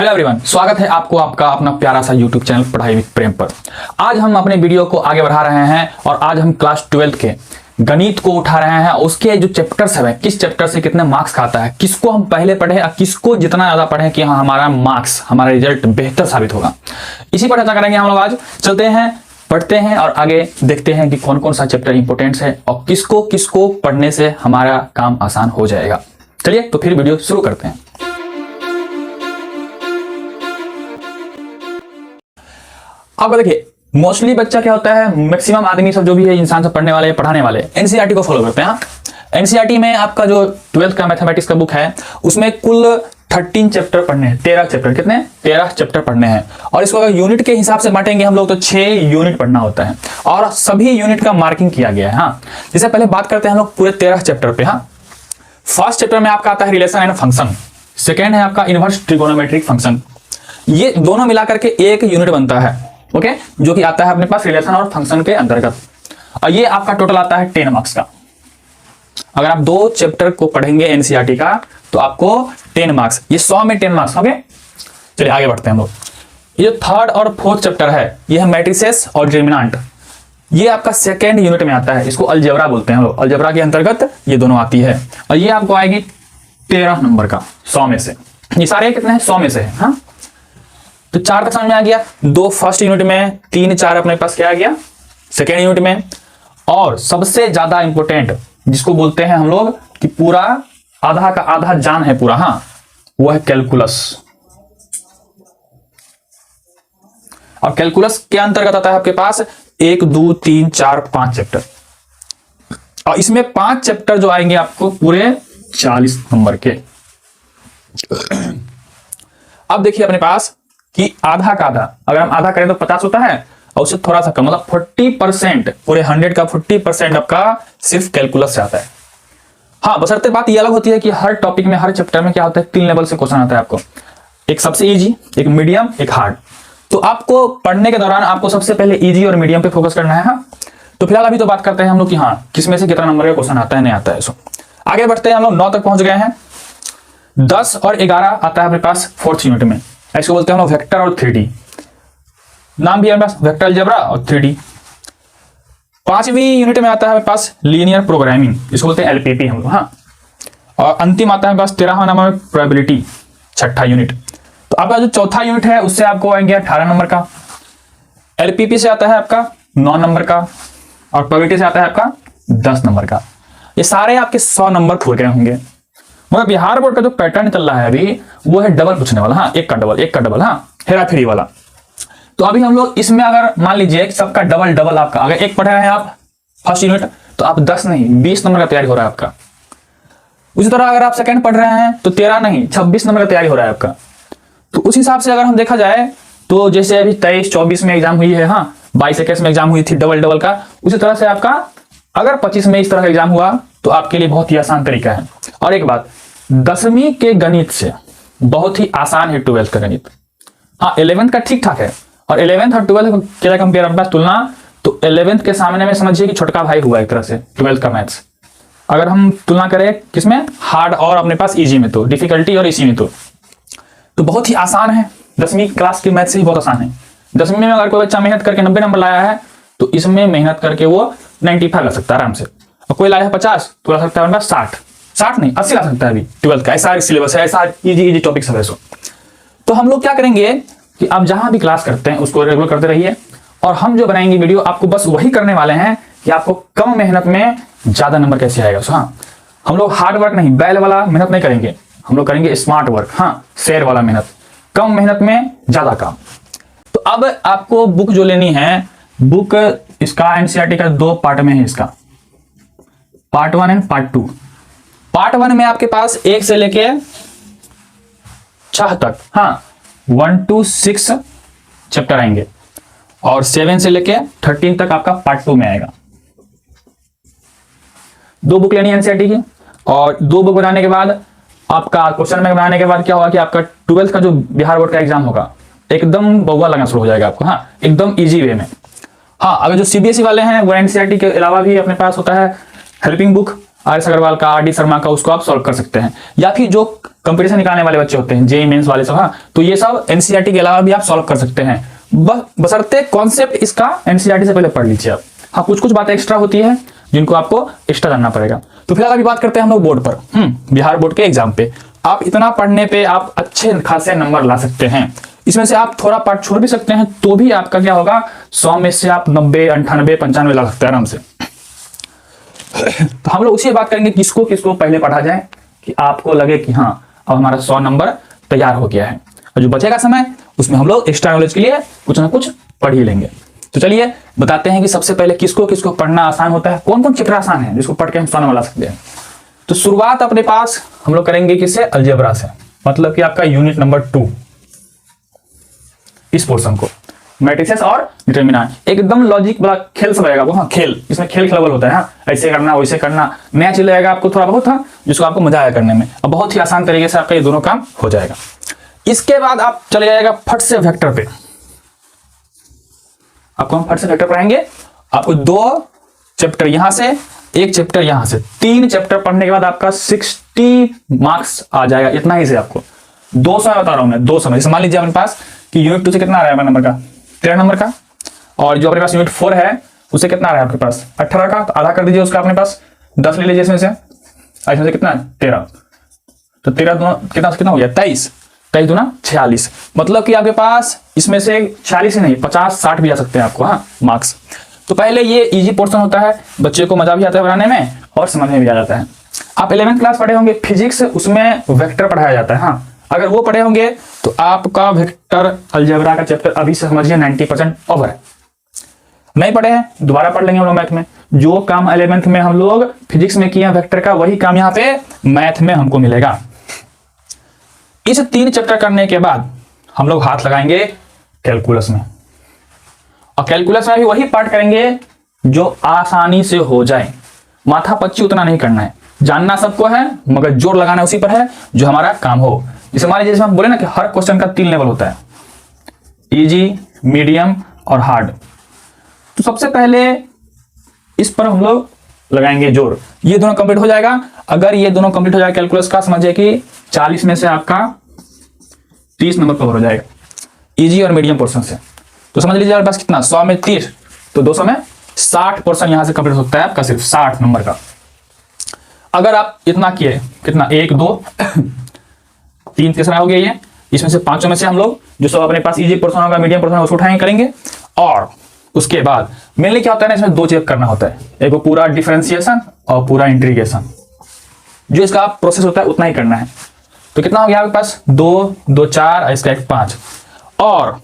Hello everyone, स्वागत है आपको आपका अपना प्यारा सा यूट्यूब चैनल पढ़ाई विद प्रेम पर। आज हम अपने वीडियो को आगे बढ़ा रहे हैं और आज हम क्लास 12 के गणित को उठा रहे हैं। उसके जो चैप्टर्स है, किस चैप्टर से कितने मार्क्स खाता है, किसको हम पहले पढ़े और किसको जितना ज्यादा पढ़े कि हाँ हमारा मार्क्स, हमारा रिजल्ट बेहतर साबित होगा, इसी पर चर्चा करेंगे हम लोग। आज चलते हैं, पढ़ते हैं और आगे देखते हैं कि कौन कौन सा चैप्टर इंपोर्टेंट है और किसको किसको पढ़ने से हमारा काम आसान हो जाएगा। चलिए तो फिर वीडियो शुरू करते हैं। अब देखिए, मोस्टली बच्चा क्या होता है, मैक्सिमम आदमी सब जो भी है, इंसान सब पढ़ने वाले पढ़ाने वाले एनसीईआरटी को फॉलो करते हैं। एनसीईआरटी में आपका जो 12th का मैथमेटिक्स का बुक है उसमें कुल 13 चैप्टर पढ़ने हैं। 13 चैप्टर, कितने? 13 चैप्टर पढ़ने हैं। और इसको अगर यूनिट के हिसाब से बांटेंगे हम लोग तो 6 यूनिट पढ़ना होता है और सभी यूनिट का मार्किंग किया गया है। हाँ, जैसे पहले बात करते हैं हम लोग पूरे 13 चैप्टर पे। हाँ, फर्स्ट चैप्टर में आपका आता है रिलेशन एंड फंक्शन, सेकेंड है आपका इनवर्स ट्रिगोनोमेट्रिक फंक्शन। ये दोनों मिलाकर के एक यूनिट बनता है, ओके, जो कि आता है अपने पास रिलेशन और फंक्शन के अंतर्गत। और ये आपका टोटल आता है 10 मार्क्स का। अगर आप 2 चैप्टर को पढ़ेंगे एनसीईआरटी का तो आपको 10 मार्क्स, ये 100 में 10 मार्क्स, ओके। चलिए आगे बढ़ते हैं हम लोग। ये जो थर्ड और फोर्थ चैप्टर है ये है मैट्रिसेस और डिटरमिनेंट। ये आपका सेकेंड यूनिट में आता है, इसको अलजेब्रा बोलते हैं हम लोग। अलजेब्रा के अंतर्गत ये दोनों आती है और ये आपको आएगी 13 नंबर का 100 में से। ये सारे कितने हैं? 100 में से है। हाँ, तो 4 तक समझ में आ गया। 2 फर्स्ट यूनिट में, 3 4 अपने पास क्या आ गया सेकेंड यूनिट में। और सबसे ज्यादा इंपॉर्टेंट जिसको बोलते हैं हम लोग कि पूरा आधा का आधा जान है पूरा, हाँ, वो है कैलकुलस। और कैलकुलस के अंतर्गत आता है आपके पास 1 2 3 4 5 चैप्टर। और इसमें 5 चैप्टर जो आएंगे आपको पूरे 40 नंबर के। अब देखिए अपने पास कि आधा का आधा, अगर हम आधा करें तो 50 होता है और उससे थोड़ा सा कम, मतलब 40%, पूरे 100 का 40% आपका सिर्फ कैलकुलस से आता है। हाँ, बशर्ते बात ये अलग होती है कि हर टॉपिक में, हर चैप्टर में क्या होता है, 3 लेवल से क्वेश्चन आता है आपको। एक सबसे इजी, एक मीडियम, एक हार्ड। तो आपको पढ़ने के दौरान आपको सबसे पहले इजी और मीडियम पे फोकस करना है। हाँ, तो फिलहाल अभी तो बात करते हैं हम लोग कि हाँ किसमें से कितना नंबर का क्वेश्चन आता है, नहीं आता है। सो आगे बढ़ते हैं हम लोग। 9 तक पहुंच गए हैं। 10 और 11 आता है अपने पास फोर्थ यूनिट में। इसको बोलते हैं हम लोग वेक्टर और 3D। नाम भी है हमारे पास, वेक्टर अलजेब्रा और 3D। 5वीं यूनिट में आता है हमारे पास लीनियर प्रोग्रामिंग, इसको बोलते हैं एलपीपी हम लोग। हाँ, और अंतिम आता है हमारे पास 13वां नंबर में प्रोबेबिलिटी, 6ठा यूनिट। तो आपका जो चौथा यूनिट है उससे आपको आएंगे 18 नंबर का। एलपीपी से आता है आपका 9 नंबर का और प्रोबेबिलिटी से आता है आपका 10 नंबर का। ये सारे आपके 100 नंबर पूरे गए होंगे। मगर बिहार बोर्ड का जो पैटर्न चल रहा है अभी वो है डबल पूछने वाला। हाँ, एक का डबल, हाँ, हेरा फेरी वाला। तो अभी हम लोग इसमें अगर मान लीजिए सबका डबल डबल, आपका अगर एक पढ़ रहे हैं आप फर्स्ट यूनिट तो आप 10 नहीं 20 नंबर का तैयारी हो रहा है आपका। उसी तरह अगर आप सेकंड पढ़ रहे हैं तो 13 नहीं 26 नंबर का तैयारी हो रहा है आपका। तो उस हिसाब से अगर हम देखा जाए तो जैसे अभी 23-24 में एग्जाम हुई है, हाँ, 22-21 में एग्जाम हुई थी डबल डबल का, उसी तरह से आपका अगर 25 में इस तरह का एग्जाम हुआ तो आपके लिए बहुत ही आसान तरीका है। और एक बात, 10वीं के गणित से बहुत ही आसान है 12th का गणित। हाँ, 11th का ठीक ठाक है और 11th और 12th के कंपेयर अपने पास तुलना, तो 11th के सामने में समझिए कि छोटका भाई हुआ एक तरह से 12th का मैथ्स। अगर हम तुलना करें किसमें, हार्ड और अपने पास इजी में, तो डिफिकल्टी और इसी में तो बहुत ही आसान है। 10वीं क्लास के मैथ से ही बहुत आसान है। 10वीं में अगर कोई बच्चा मेहनत करके 90 नंबर लाया है तो इसमें मेहनत करके वो 95 ला सकता है आराम से। और कोई लाया है 50 तो ला सकता है 60 नहीं 80 ला सकता है अभी 12th का। ऐसा सिलेबस है, ऐसा इजी टॉपिक सब है। तो हम लोग क्या करेंगे कि आप जहां भी क्लास करते हैं उसको रेगुलर करते रहिए और हम जो बनाएंगे वीडियो आपको बस वही करने वाले हैं कि आपको कम मेहनत में ज्यादा नंबर कैसे आएगा। हाँ, हम लोग हार्ड वर्क नहीं, बैल वाला मेहनत नहीं करेंगे, हम लोग करेंगे स्मार्ट वर्क। हाँ, शेर वाला मेहनत, कम मेहनत में ज्यादा काम। तो अब आपको बुक जो लेनी है, बुक इसका एनसीईआरटी का 2 पार्ट में है। इसका पार्ट 1 एंड पार्ट 2। पार्ट 1 में आपके पास 1 से लेके 6 तक, हाँ, 1 to 6 चैप्टर आएंगे और 7 से लेके 13 तक आपका पार्ट 2 में आएगा। 2 बुक लेनी है एनसीईआरटी की और 2 बुक बनाने के बाद आपका क्वेश्चन बैंक बनाने के बाद क्या होगा कि आपका 12th का जो बिहार बोर्ड का एग्जाम होगा एकदम बउआ लगना शुरू हो जाएगा आपको। हाँ, एकदम इजी वे में। हाँ, अगर जो सीबीएसई वाले हैं वो एनसीईआरटी के अलावा भी अपने पास होता है हेल्पिंग बुक। RS अग्रवाल का, RD शर्मा का, उसको आप सॉल्व कर सकते हैं। या फिर जो कंपटीशन निकालने वाले बच्चे होते हैं, जेईई मेंस वाले सब, हाँ, तो ये सब एनसीईआरटी के अलावा भी आप सॉल्व कर सकते हैं, बशर्ते कॉन्सेप्ट इसका एनसीईआरटी से पहले पढ़ लीजिए आप। हाँ, कुछ कुछ बातें एक्स्ट्रा होती है जिनको आपको एक्स्ट्रा जानना पड़ेगा। तो फिलहाल अभी बात करते हैं हम लोग बोर्ड पर, बिहार बोर्ड के एग्जाम पे। आप इतना पढ़ने पे आप अच्छे खासे नंबर ला सकते हैं। इसमें से आप थोड़ा पार्ट छोड़ भी सकते हैं तो भी आपका क्या होगा, 100 में से आप 90, 98, 95 ला सकते हैं आराम से। तो हम लोग उसी बात करेंगे किसको किसको पहले पढ़ा जाए कि आपको लगे कि हाँ अब हमारा 100 नंबर तैयार हो गया है, और जो बचेगा समय उसमें हम लोग एक्स्ट्रा नॉलेज के लिए कुछ ना कुछ पढ़ ही लेंगे। तो चलिए बताते हैं कि सबसे पहले किसको किसको पढ़ना आसान होता है, कौन कौन चैप्टर आसान है जिसको पढ़ के हम 100 नंबर ला सकते हैं। तो शुरुआत अपने पास हम लोग करेंगे किससे, अलजेब्रा से, मतलब कि आपका यूनिट नंबर 2, इस पोर्शन को, मैट्रिसेस और डिटरमिनेंट। एकदम लॉजिक वाला खेल सब रहेगा वो, हाँ खेल, इसमें खेल खेलबल होता है, हाँ ऐसे करना वैसे करना, नया चीज लगेगा आपको थोड़ा बहुत, हाँ जिसको आपको मजा आया करने में, और बहुत ही आसान तरीके से आपका ये दोनों काम हो जाएगा। इसके बाद आप चले जाएगा फट से वेक्टर पे। आपको हम फट से वेक्टर पढ़ाएंगे। आपको 2 चैप्टर यहां से, 1 चैप्टर यहां से, 3 चैप्टर पढ़ने के बाद आपका 60 मार्क्स आ जाएगा। इतना ही से आपको 200 बता रहा हूं मैं, 200 में। मान लीजिए अपने पास कि यूनिट 2 से कितना आ रहा है नंबर का, 13 नंबर का, और जो अपने पास यूनिट 4 है उससे कितना आ रहा है आपके पास, 18 का, तो आधा कर दीजिए उसका अपने पास, 10 ले लीजिए इसमें से, इसमें से कितना है 13, तो 13 दूना कितना हो गया 23, 23 दूना 46। मतलब कि आपके पास इसमें से 46 ही नहीं 50-60 भी आ सकते हैं आपको, हाँ मार्क्स। तो पहले ये इजी पोर्शन होता है, बच्चे को मजा भी आता है बनाने में और समझ में भी आ जाता है। आप 11th क्लास पढ़े होंगे फिजिक्स, उसमें वेक्टर पढ़ाया जाता है, हाँ अगर वो पढ़े होंगे तो आपका वेक्टर अलजेब्रा का चैप्टर अभी से समझिए 90% ओवर है। नहीं पढ़े हैं दोबारा पढ़ लेंगे हम लोग मैथ में। जो काम 11th में हम लोग फिजिक्स में किए वेक्टर का, वही काम यहाँ पे मैथ में हमको मिलेगा। इस 3 चैप्टर करने के बाद हम लोग हाथ लगाएंगे कैलकुलस में, और कैलकुलस में भी वही पार्ट करेंगे जो आसानी से हो जाए। माथा पच्ची उतना नहीं करना है, जानना सबको है मगर जोर लगाना उसी पर है जो हमारा काम हो। जैसे मान लीजिए हम बोले ना कि हर क्वेश्चन का 3 लेवल होता है, इजी, मीडियम और हार्ड। तो सबसे पहले इस पर हम लोग लगाएंगे जोर। ये दोनों कंप्लीट हो जाएगा। अगर ये दोनों कंप्लीट हो जाएगा कैलकुलस का, समझिए कि 40 में से आपका 30 नंबर कवर हो जाएगा इजी और मीडियम पोर्शन से। तो समझ लीजिए आपके पास कितना, 100 में 30 तो 200 में 60 पोर्शन यहां से कंप्लीट होता है आपका, सिर्फ 60 नंबर का। अगर आप इतना किए, कितना 1 2 3 तीसरा हो गया ये, इसमें से 5 में से हम लोग जो सब अपने पास इजी पोर्शन होगा, मीडियम पोर्शन उसको उठाएंगे करेंगे। और उसके बाद मेनली क्या होता है ना, इसमें 2 चीज करना होता है, एक पूरा डिफरेंशिएशन और पूरा इंटीग्रेशन। जो इसका प्रोसेस होता है उतना ही करना है। तो कितना हो गया आपके पास, 2 2 4, इसका 1 5। और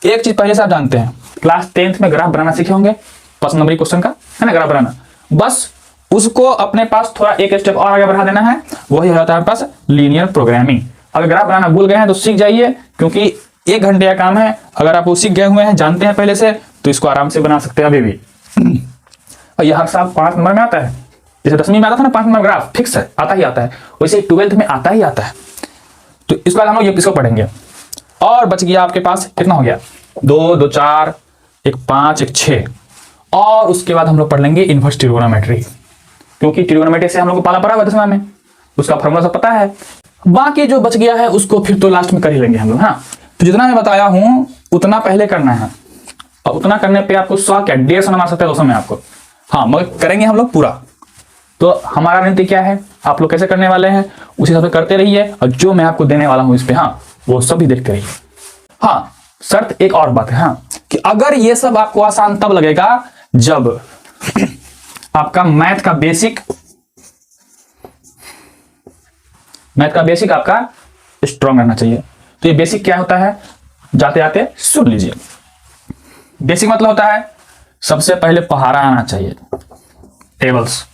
एक चीज पहले से आप जानते हैं, क्लास 10th में ग्राफ बनाना सीखे होंगे, 5 नंबर क्वेश्चन का है ना ग्राफ बनाना, बस उसको अपने पास थोड़ा एक स्टेप और आगे बढ़ा देना है, वही हो जाता है आपके पास लीनियर प्रोग्रामिंग। अगर ग्राफ बनाना भूल गए हैं तो सीख जाइए, क्योंकि 1 घंटे का काम है। अगर आप वो सीख गए हुए हैं, जानते हैं पहले से, तो इसको आराम से बना सकते हैं अभी भी। और यह साहब 5 नंबर में आता है, जैसे 10वीं में आता था ना 5 नंबर ग्राफ, फिक्स है, आता ही आता है, वैसे 12th में आता ही आता है। तो इसके बाद हम लोग ये इसको पढ़ेंगे। और बच गया आपके पास कितना हो गया, 2 2 4, 1 5, 1 6। और उसके बाद हम लोग पढ़ लेंगे इनवर्स ट्रिगोनोमेट्री, क्योंकि ट्रिगोनोमेट्री से हम लोग को पाला पड़ा हुआ 10वां में, उसका फॉर्मूला सब पता है। बाकी जो बच गया है उसको फिर तो लास्ट में कर ही लेंगे हम लोग, हाँ। तो जितना मैं बताया हूं उतना पहले करना है, और उतना करने पे आपको 100 क्या 150 नंबर आ सकता है 200 में आपको, हाँ मगर करेंगे हम लोग पूरा। तो हमारा रणनीति क्या है, आप लोग कैसे करने वाले हैं उसी हिसाब से करते रहिए, और जो मैं आपको देने वाला हूं इस पे, हाँ वो सब भी देखते रहिए। हाँ शर्त एक और बात है, हाँ कि अगर ये सब आपको आसान तब लगेगा जब आपका मैथ का बेसिक आपका स्ट्रॉन्ग रहना चाहिए। तो ये बेसिक क्या होता है, जाते जाते सुन लीजिए। बेसिक मतलब होता है सबसे पहले पहाड़ा आना चाहिए, टेबल्स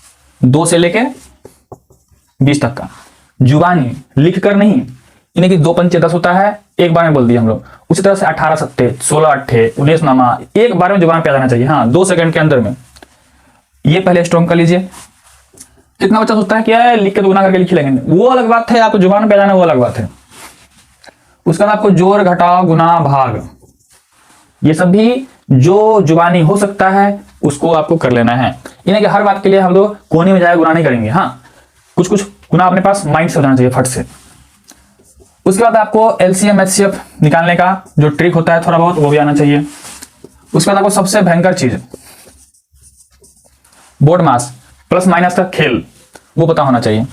2 से लेके 20 तक का, जुबानी लिख कर नहीं, इन्हें कि 2 पंचे 10 होता है, एक बार में बोल दिया हम लोग। उसी तरह से 18 सत्ते, 16 अट्ठे, 19 नामा, एक बार में जुबान पे आ जाना चाहिए, हाँ 2 सेकंड के अंदर में। ये पहले स्ट्रॉन्ग कर लीजिए। कितना बच्चा सोचता है क्या है लिख के गुना करके लिख लेंगे, वो अलग बात है, आपको जुबान पे आ जाना वो अलग बात है। उसके बाद आपको जोड़ घटाव गुना भाग, ये सब भी जो जुबानी हो सकता है उसको आपको कर लेना है। यानी कि हर बात के लिए हम लोग कोने में जाकर गुना नहीं करेंगे। हाँ, कुछ कुछ गुना अपने पास माइंड से हो जाना चाहिए फट से। उसके बाद आपको एलसीएम एचसीएफ निकालने का जो ट्रिक होता है थोड़ा बहुत वो भी आना चाहिए। उसके बाद आपको सबसे भयंकर चीज बोर्ड मास प्लस माइनस का खेल वो पता होना चाहिए।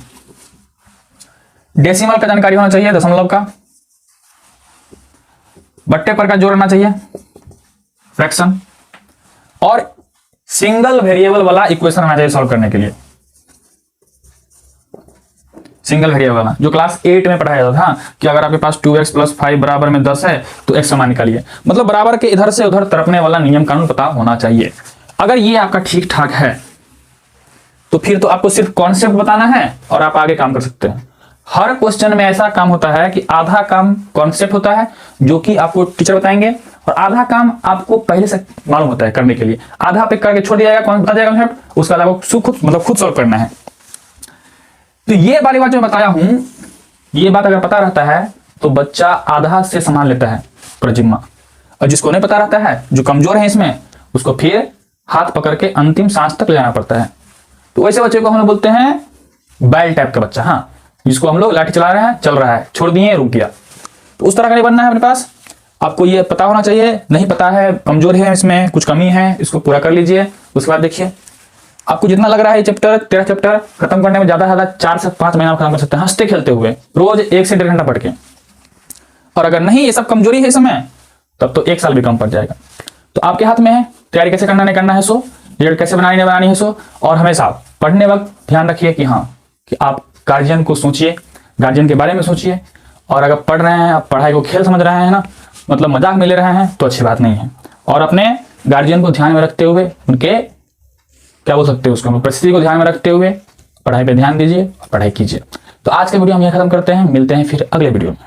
डेसिमल का जानकारी होना चाहिए, दशमलव का, बट्टे पर का जोड़ रहना चाहिए, फ्रैक्शन, और सिंगल वेरिएबल वाला इक्वेशन आना चाहिए सॉल्व करने के लिए। सिंगल वेरिएबल वाला जो क्लास 8 में पढ़ाया जाता था कि अगर आपके पास 2x + 5 बराबर में 10 है तो x समान निकालिए। मतलब बराबर के इधर से उधर तरपने वाला नियम कानून पता होना चाहिए। अगर ये आपका ठीक ठाक है तो फिर तो आपको सिर्फ कॉन्सेप्ट बताना है और आप आगे काम कर सकते हैं। हर क्वेश्चन में ऐसा काम होता है कि आधा काम कॉन्सेप्ट होता है जो कि आपको टीचर बताएंगे, और आधा काम आपको पहले से मालूम होता है करने के लिए। आधा पे करके छोड़ दिया जाएगा, कौन बता जाएगा कॉन्सेप्ट, उसका आपको खुद सॉल्व करना है। तो ये वाली बात जो मैं बताया हूं, ये बात अगर पता रहता है तो बच्चा आधा से संभाल लेता है पूरा जिम्मा, और जिसको नहीं पता रहता है, जो कमजोर है इसमें, उसको फिर हाथ पकड़ के अंतिम सांस तक ले जाना पड़ता है। तो वैसे बच्चे को हम लोग बोलते हैं बैल टाइप का बच्चा। हाँ, जिसको हम लोग लाठी चला रहे हैं, चल रहा है, छोड़ दिए रुक गया, तो उस तरह का नहीं बनना है अपने पास। आपको ये पता होना चाहिए, नहीं पता है, कमजोर है, इसमें कुछ कमी है, इसको पूरा कर लीजिए। उसके बाद देखिए आपको जितना लग रहा है चैप्टर 13 चैप्टर खत्म करने में ज्यादा 4 से 5 महीना खत्म कर सकते हैं हंसते खेलते हुए, रोज 1 से 1.5 घंटा पढ़ के। और अगर नहीं ये सब कमजोरी है इसमें, तब तो 1 साल भी कम पड़ जाएगा। तो आपके हाथ में है तैयारी कैसे करना नहीं करना है सो, रिजल्ट कैसे बनानी नहीं बनानी है सो। और हमेशा पढ़ने वक्त ध्यान रखिए कि हाँ, कि आप गार्जियन को सोचिए, गार्जियन के बारे में सोचिए। और अगर पढ़ रहे हैं, आप पढ़ाई को खेल समझ रहे हैं ना, मतलब मजाक में ले रहे हैं, तो अच्छी बात नहीं है। और अपने गार्जियन को ध्यान में रखते हुए, उनके क्या बोल सकते हैं उसको, परिस्थिति को ध्यान में रखते हुए पढ़ाई पे ध्यान दीजिए और पढ़ाई कीजिए। तो आज के वीडियो हम यहीं खत्म करते हैं, मिलते हैं फिर अगले वीडियो में।